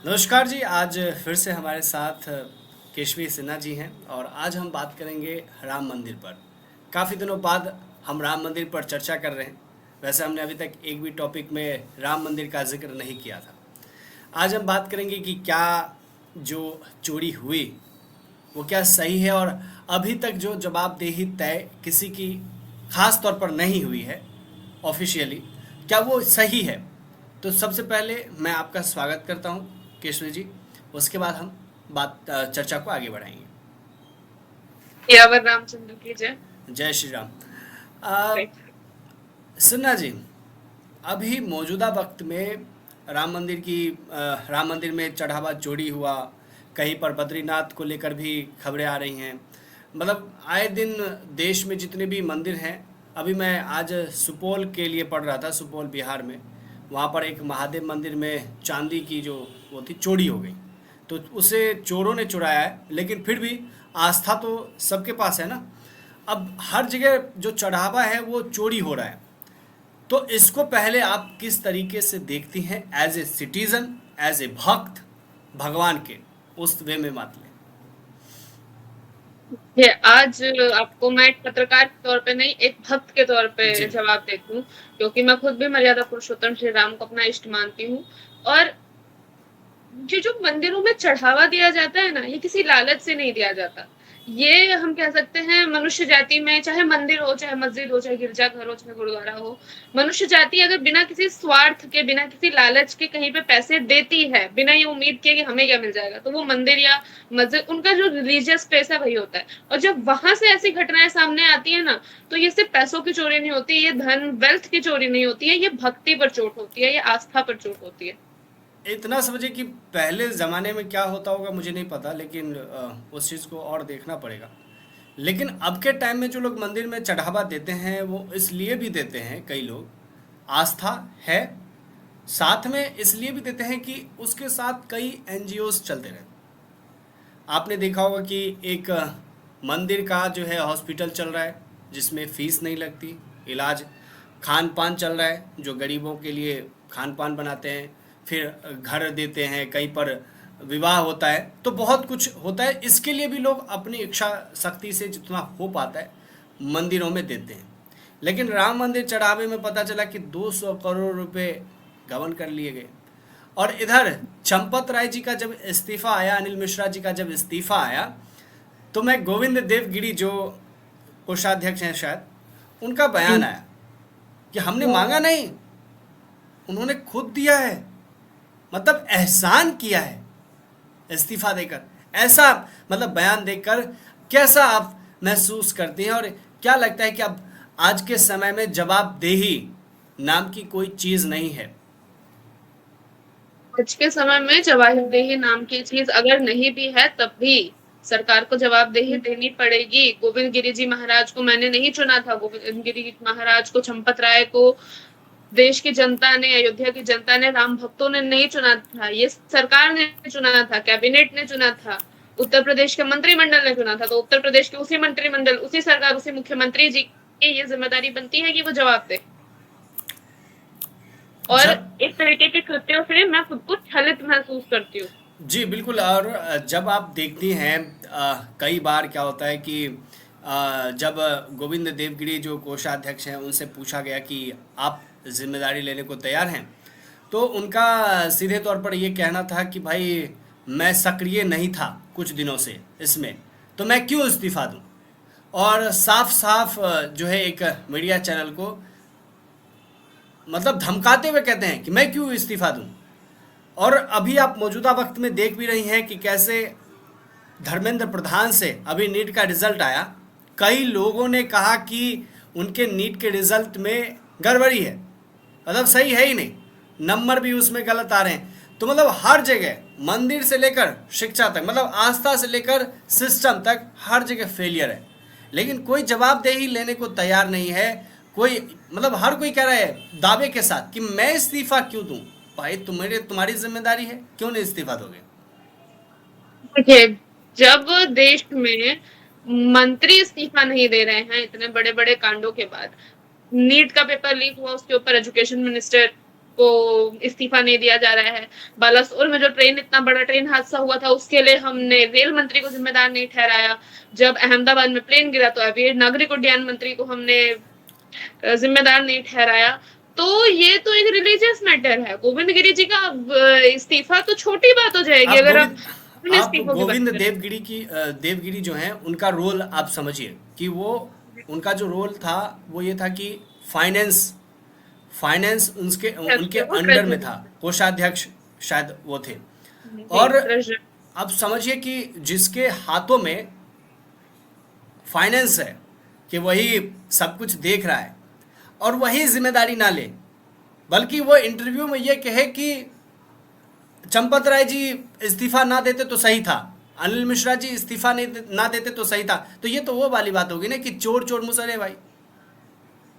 नमस्कार जी। आज फिर से हमारे साथ केशवी सिन्हा जी हैं और आज हम बात करेंगे राम मंदिर पर। काफ़ी दिनों बाद हम राम मंदिर पर चर्चा कर रहे हैं। वैसे हमने अभी तक एक भी टॉपिक में राम मंदिर का जिक्र नहीं किया था। आज हम बात करेंगे कि क्या जो चोरी हुई वो क्या सही है, और अभी तक जो जवाबदेही तय किसी की खास तौर पर नहीं हुई है ऑफिशियली, क्या वो सही है। तो सबसे पहले मैं आपका स्वागत करता हूँ केशव जी। उसके बाद हम चर्चा को आगे बढ़ाएंगे। यावर रामचंद्र की जय। जय श्री राम। अ, राइट। सिन्हा जी, अभी मौजूदा वक्त में राम मंदिर में चढ़ावा चोरी हुआ। कहीं पर बद्रीनाथ को लेकर भी खबरें आ रही हैं। मतलब आए दिन देश में जितने भी मंदिर हैं। अभी मैं आज सुपौल के लिए पढ़ रहा था, सुपौल बिहार में। वहाँ पर एक महादेव मंदिर में चांदी की जो वो थी चोरी हो गई। तो उसे चोरों ने चुराया है, लेकिन फिर भी आस्था तो सबके पास है ना। अब हर जगह जो चढ़ावा है वो चोरी हो रहा है। तो इसको पहले आप किस तरीके से देखती हैं, as a citizen, as a भक्त भगवान के, उस वे में बात लें। ये आज आपको मैं एक पत्रकार के तौर पे नहीं, एक भक्त के तौर पे जी। जवाब देती हूँ, क्योंकि मैं खुद भी मर्यादा पुरुषोत्तम श्री राम को अपना इष्ट मानती हूँ। और ये जो मंदिरों में चढ़ावा दिया जाता है ना, ये किसी लालच से नहीं दिया जाता। ये हम कह सकते हैं मनुष्य जाति में, चाहे मंदिर हो, चाहे मस्जिद हो, चाहे गिरजाघर हो, चाहे गुरुद्वारा हो, मनुष्य जाति अगर बिना किसी स्वार्थ के, बिना किसी लालच के कहीं पे पैसे देती है, बिना ये उम्मीद के कि हमें क्या मिल जाएगा, तो वो मंदिर या मस्जिद, उनका जो रिलीजियस प्लेस है वही होता है। और जब वहां से ऐसी घटनाएं सामने आती है ना, तो ये सिर्फ पैसों की चोरी नहीं होती, ये धन वेल्थ की चोरी नहीं होती है, ये भक्ति पर चोट होती है, ये आस्था पर चोट होती है। इतना समझिए कि पहले ज़माने में क्या होता होगा मुझे नहीं पता, लेकिन उस चीज़ को और देखना पड़ेगा। लेकिन अब के टाइम में जो लोग मंदिर में चढ़ावा देते हैं वो इसलिए भी देते हैं, कई लोग आस्था है, साथ में इसलिए भी देते हैं कि उसके साथ कई एनजीओज चलते रहते हैं। आपने देखा होगा कि एक मंदिर का जो है हॉस्पिटल चल रहा है, जिसमें फीस नहीं लगती, इलाज, खान पान चल रहा है, जो गरीबों के लिए खान पान बनाते हैं, फिर घर देते हैं, कहीं पर विवाह होता है, तो बहुत कुछ होता है। इसके लिए भी लोग अपनी इच्छा शक्ति से जितना हो पाता है मंदिरों में देते हैं। लेकिन राम मंदिर चढ़ावे में पता चला कि 200 करोड़ रुपए गबन कर लिए गए। और इधर चंपत राय जी का जब इस्तीफा आया, अनिल मिश्रा जी का जब इस्तीफा आया, तो मैं गोविंद देवगिरी जो कोषाध्यक्ष हैं शायद, उनका बयान आया कि हमने मांगा नहीं, उन्होंने खुद दिया है। मतलब एहसान किया है इस्तीफा देकर। ऐसा मतलब बयान देकर कैसा आप महसूस करती हैं, और क्या लगता है कि अब आज के समय में जवाबदेही नाम की कोई चीज़ नहीं है। आज के समय में जवाबदेही नाम की चीज अगर नहीं भी है, तब भी सरकार को जवाबदेही देनी पड़ेगी। गोविंद गिरी जी महाराज को मैंने नहीं चुना था, गोविंद गिरी महाराज को, चंपत राय को देश की जनता ने, अयोध्या की जनता ने, राम भक्तों ने नहीं चुना था, ये सरकार ने चुना था, कैबिनेट ने चुना था, उत्तर प्रदेश के मंत्रिमंडल ने चुना था। तो उत्तर प्रदेश के उसी मंत्रिमंडल, उसी सरकार, उसी मुख्यमंत्री जी की ये जिम्मेदारी बनती है कि वो जवाब दे। और जब इस तरीके के कृत्यों से मैं खुद को छलित महसूस करती हूँ। जी बिल्कुल। और जब आप देखती हैं, कई बार क्या होता है कि जब गोविंद देवगिरी जो कोषाध्यक्ष हैं उनसे पूछा गया कि आप जिम्मेदारी लेने को तैयार हैं, तो उनका सीधे तौर पर ये कहना था कि भाई मैं सक्रिय नहीं था कुछ दिनों से इसमें, तो मैं क्यों इस्तीफा दूं। और साफ साफ जो है एक मीडिया चैनल को मतलब धमकाते हुए कहते हैं कि मैं क्यों इस्तीफा दूं। और अभी आप मौजूदा वक्त में देख भी रही हैं कि कैसे धर्मेंद्र प्रधान से अभी नीट का रिजल्ट आया। कई लोगों ने कहा कि उनके नीट के रिजल्ट में गड़बड़ी है, मतलब सही है ही नहीं, नंबर भी उसमें गलत आ रहे हैं। तो मतलब हर जगह, मंदिर से लेकर शिक्षा तक, मतलब आस्था से लेकर सिस्टम तक, हर जगह फेलियर है। लेकिन कोई जवाबदेही लेने को तैयार नहीं है। कोई मतलब हर कोई कह रहा है दावे के साथ कि मैं इस्तीफा क्यों दूं। भाई तुम्हारी जिम्मेदारी है, क्यों नहीं इस्तीफा दोगे। देखिए, जब देश में मंत्री इस्तीफा नहीं दे रहे हैं इतने बड़े बड़े कांडों के बाद, नीट का पेपर लीक हुआ, उसके ऊपर एजुकेशन मिनिस्टर को इस्तीफा नहीं दिया जा रहा है। बालासोर में जो इतना बड़ा ट्रेन हादसा हुआ था, उसके लिए हमने रेल मंत्री को जिम्मेदार नहीं ठहराया। जब अहमदाबाद में प्लेन गिरा तो अभी नागरिक उड्डयन मंत्री को हमने जिम्मेदार नहीं ठहराया। तो ये तो एक रिलीजियस मैटर है। गोविंद गिरी जी का अब इस्तीफा तो छोटी बात हो जाएगी आप अगर गोविंद आप अपने आप इस्तीफों की बात गोविंद करें। देवगिरी की देवगिरी जो है उनका रोल आप समझिए कि वो उनका जो रोल था वो ये था कि फाइनेंस फाइनेंस उनके उनके वो अंडर में ट्रेजरी। था, कोषाध्यक्ष शायद वो थे। जी और ट्रेजरी। अब समझिए कि जिसके हाथों में फाइनेंस है, कि वही सब कुछ देख रहा है और वही जिम्मेदारी ना ले, बल्कि वो इंटरव्यू में ये कहे कि चंपत राय जी इस्तीफा ना देते तो सही था, अनिल मिश्रा जी इस्तीफा नहीं ना देते तो सही था, तो ये तो वो वाली बात होगी ना कि चोर चोर मुसरे भाई।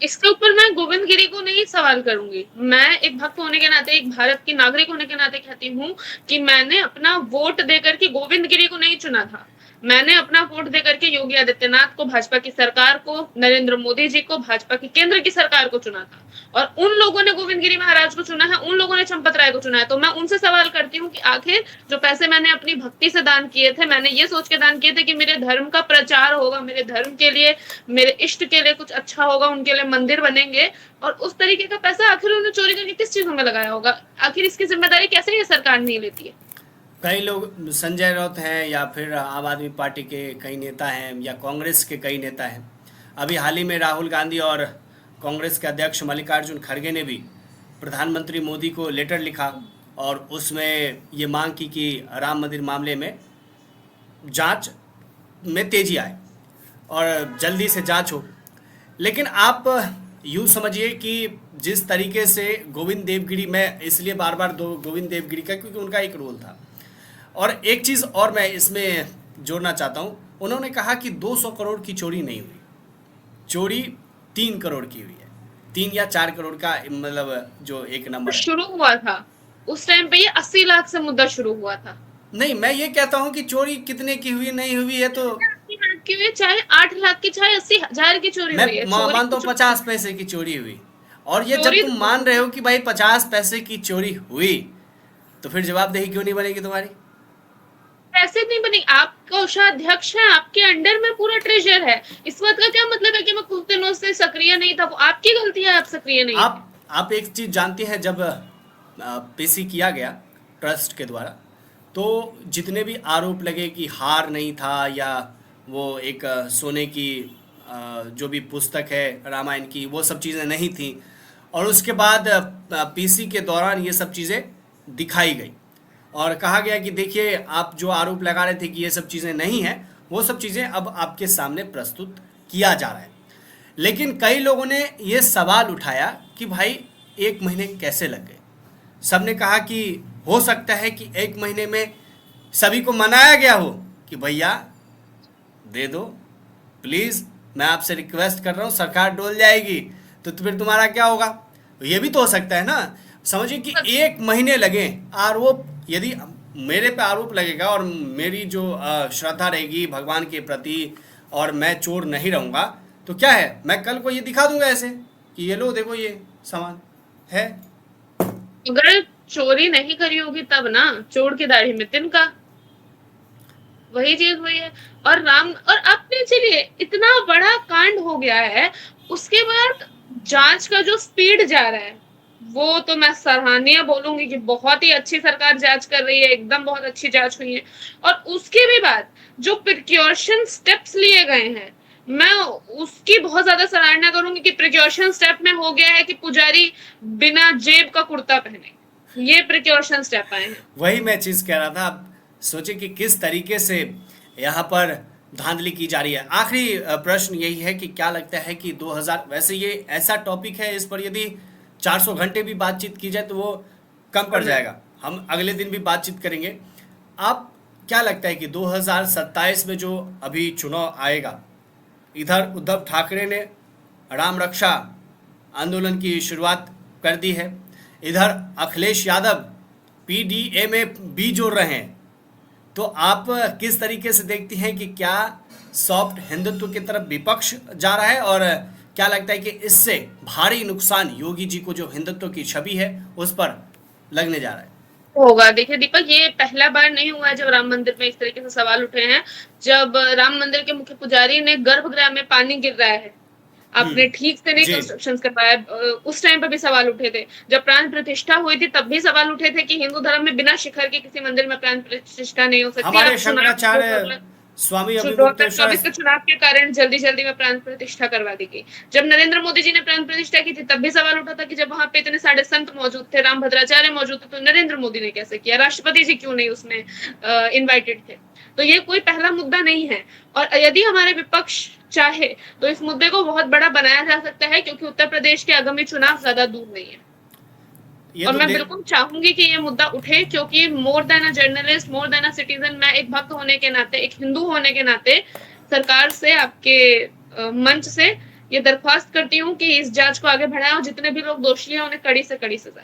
इसके ऊपर मैं गोविंद गिरी को नहीं सवाल करूंगी। मैं एक भक्त होने के नाते, एक भारत की नागरिक होने के नाते कहती हूँ कि मैंने अपना वोट देकर के गोविंद गिरी को नहीं चुना था। मैंने अपना वोट देकर के योगी आदित्यनाथ को, भाजपा की सरकार को, नरेंद्र मोदी जी को, भाजपा की केंद्र की सरकार को चुना था। और उन लोगों ने गोविंद गिरी महाराज को चुना है, उन लोगों ने चंपत राय को चुना है। तो मैं उनसे सवाल करती हूँ कि आखिर जो पैसे मैंने अपनी भक्ति से दान किए थे, मैंने ये सोच के दान किए थे कि मेरे धर्म का प्रचार होगा, मेरे धर्म के लिए, मेरे इष्ट के लिए कुछ अच्छा होगा, उनके लिए मंदिर बनेंगे, और उस तरीके का पैसा आखिर उन्होंने चोरी करके किस चीजों में लगाया होगा? आखिर इसकी जिम्मेदारी कैसे ये सरकार नहीं लेती है? कई लोग, संजय राउत हैं या फिर आम आदमी पार्टी के कई नेता हैं या कांग्रेस के कई नेता हैं, अभी हाल ही में राहुल गांधी और कांग्रेस के अध्यक्ष मल्लिकार्जुन खड़गे ने भी प्रधानमंत्री मोदी को लेटर लिखा और उसमें ये मांग की कि राम मंदिर मामले में जांच में तेजी आए और जल्दी से जांच हो। लेकिन आप यूँ समझिए कि जिस तरीके से गोविंद देवगिरी, मैं इसलिए बार बार दो गोविंद देवगिरी का क्योंकि उनका एक रोल था। और एक चीज़ और मैं इसमें जोड़ना चाहता हूँ, उन्होंने कहा कि 200 करोड़ की चोरी नहीं हुई, चोरी 3 करोड़ की हुई है, 3 या 4 करोड़ का मतलब जो एक नंबर है। शुरू हुआ था उस टाइम पे, ये 80 लाख से मुद्दा शुरू हुआ था। नहीं, मैं ये कहता हूँ कि चोरी कितने की हुई नहीं हुई है तो 80 लाख की हुई, चाहे 8 लाख की, चाहे 80 हजार की चोरी मैं हुई है। चोरी मानता हूँ कुछ, 50 पैसे की चोरी हुई। और ये जब चोरी तुम मान रहे हो कि भाई 50 पैसे की चोरी हुई, तो फिर जवाबदिही क्यों नहीं बनेगी तुम्हारी? पैसे नहीं बने। आप कोषाध्यक्ष हैं, आपके अंडर में पूरा ट्रेजर है। इस बात का क्या मतलब है कि मैं कुछ दिनों से सक्रिय नहीं था? वो आपकी गलती है, आप सक्रिय नहीं थे। आप एक चीज़ जानती हैं, जब पीसी किया गया ट्रस्ट के द्वारा, तो जितने भी आरोप लगे कि हार नहीं था या वो एक सोने की जो भी पुस्तक है रामायण की, वो सब चीज़ें नहीं थी, और उसके बाद पीसी के दौरान ये सब चीज़ें दिखाई गई और कहा गया कि देखिए आप जो आरोप लगा रहे थे कि ये सब चीज़ें नहीं हैं, वो सब चीज़ें अब आपके सामने प्रस्तुत किया जा रहा है। लेकिन कई लोगों ने ये सवाल उठाया कि भाई 1 महीने कैसे लग गए। सबने कहा कि हो सकता है कि 1 महीने में सभी को मनाया गया हो कि भैया दे दो प्लीज़, मैं आपसे रिक्वेस्ट कर रहा हूँ, सरकार डोल जाएगी तो फिर तुम्हारा क्या होगा। तो ये भी तो हो सकता है ना। समझिए कि 1 महीने लगे आरोप, यदि मेरे पे आरोप लगेगा और मेरी जो श्रद्धा रहेगी भगवान के प्रति और मैं चोर नहीं रहूँगा, तो क्या है, मैं कल को ये दिखा दूंगा ऐसे कि ये लो देखो ये सामान है। अगर चोरी नहीं करी होगी तब ना, चोर की दाढ़ी में तिनका, वही चीज हुई है। और राम, और आपने, चलिए इतना बड़ा कांड हो गया है, उसके बाद जांच का जो स्पीड जा रहा है, वो तो मैं सराहनीय बोलूंगी कि बहुत ही अच्छी सरकार जांच कर रही है, एकदम बहुत अच्छी जांच हुई है। और उसके भी बाद जो प्रिकॉशन स्टेप्स लिए गए हैं, मैं उसकी बहुत ज्यादा सराहना करूंगी कि प्रिकॉशन स्टेप में हो गया है कि पुजारी बिना जेब का कुर्ता पहने, ये प्रिकॉशन स्टेप आए हैं। वही मैं चीज़ कह रहा था। आप सोचे कि किस तरीके से यहाँ पर धांधली की जा रही है। आखिरी प्रश्न यही है कि क्या लगता है कि 2000, वैसे ये ऐसा टॉपिक है, इस पर यदि 400 घंटे भी बातचीत की जाए तो वो कम पड़ जाएगा, हम अगले दिन भी बातचीत करेंगे। आप क्या लगता है कि 2027 में जो अभी चुनाव आएगा, इधर उद्धव ठाकरे ने राम रक्षा आंदोलन की शुरुआत कर दी है, इधर अखिलेश यादव पीडीए में भी जोड़ रहे हैं, तो आप किस तरीके से देखती हैं कि क्या सॉफ्ट हिंदुत्व की तरफ विपक्ष जा रहा है और क्या लगता है कि इससे भारी नुकसान योगी जी को जो हिंदुत्व की छवि है उस पर लगने जा रहा है? होगा। देखिए दीपक, ये पहला बार नहीं हुआ है जब राम मंदिर में इस तरीके से सवाल उठे हैं। जब राम मंदिर के मुख्य पुजारी ने गर्भगृह में पानी गिर रहा है, आपने ठीक से नहीं जी। कंस्ट्रक्शंस करवाया, उस टाइम पे भी सवाल उठे थे। जब प्राण प्रतिष्ठा हुई थी तब भी सवाल उठे थे कि हिंदू धर्म में बिना शिखर के किसी मंदिर में प्राण प्रतिष्ठा नहीं हो सकती। हमारे आप शंकराचार्य स्वामी अभिमुक्तेश्वर 2024 के चुनाव के कारण जल्दी-जल्दी में प्राण प्रतिष्ठा करवा दी गई। जब नरेंद्र मोदी जी ने प्राण प्रतिष्ठा की थी तब भी सवाल उठा था कि जब वहाँ पे इतने सारे संत मौजूद थे, रामभद्राचार्य मौजूद थे, तो नरेंद्र मोदी ने कैसे किया? राष्ट्रपति जी क्यों नहीं उसमें इनवाइटेड थे? तो ये कोई पहला मुद्दा नहीं है। और यदि हमारे विपक्ष चाहे तो इस मुद्दे को बहुत बड़ा बनाया जा सकता है, क्योंकि उत्तर प्रदेश के आगामी चुनाव ज्यादा दूर नहीं है। ये और तो मैं बिल्कुल चाहूंगी कि ये मुद्दा उठे, क्योंकि more than a journalist, more than a citizen, मैं एक भक्त होने के नाते, एक हिंदू होने के नाते सरकार से, आपके मंच से ये दरख्वास्त करती हूँ कि इस जांच को आगे बढ़ाएं और जितने भी लोग दोषी हैं उन्हें कड़ी से कड़ी सजा